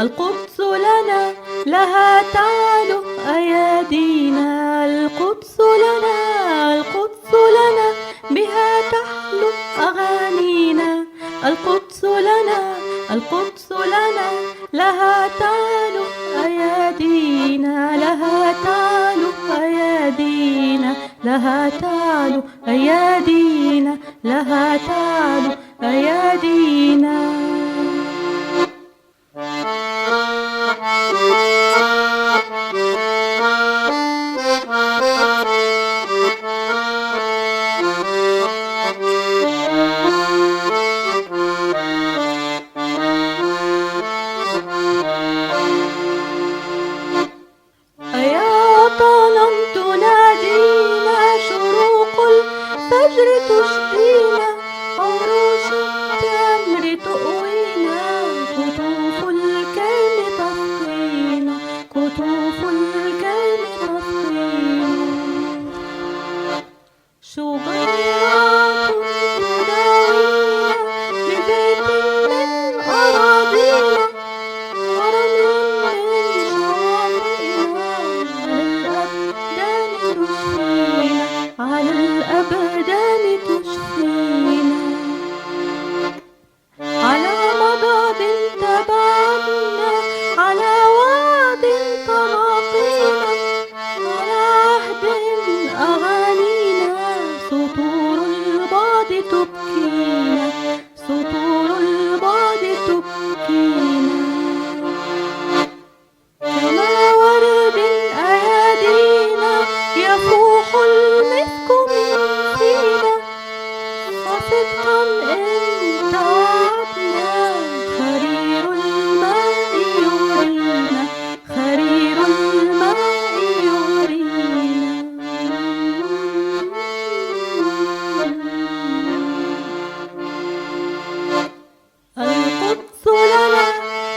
القدس لنا لها تعلو أيادينا، القدس لنا، القدس لنا بها تحلو أغانينا، القدس لنا، القدس لنا لها تعلو أيادينا، لها تعلو أيادينا، لها تعلو أيادينا، لها تعلو أيادينا. الفجر تشقينا، عروش التمر تؤوينا، كتوف الكرم تسقينا، كتوف الكرم تسقينا. شجيرات تداوينا ببيت من أراضينا، ورمل من شواطئنا، على الأبدان تشفينا، على مضاد تبعدنا، على وعد تلاقينا، على عهد أغانينا، سطور البعد تبكينا، سطور البعد تبكينا. كما ورد أيادينا يفوح المسك من فينا، وصدقا إن توعدنا، خرير الماء يغرينا، خرير الماء يغرينا. القدس لنا،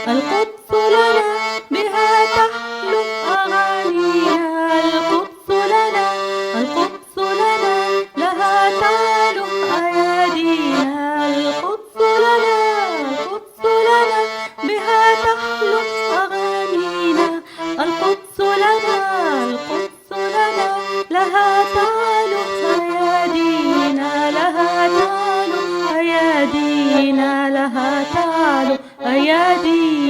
القدس لنا بها تحلو أغانينا، القدس لنا، القدس لنا لها تعلو أيادينا، القدس لنا، القدس لنا بها تحلو أغانينا، القدس لنا، القدس لنا لها تعلو أيادينا، لها تعلو أيادينا، لها تعلو أيادينا.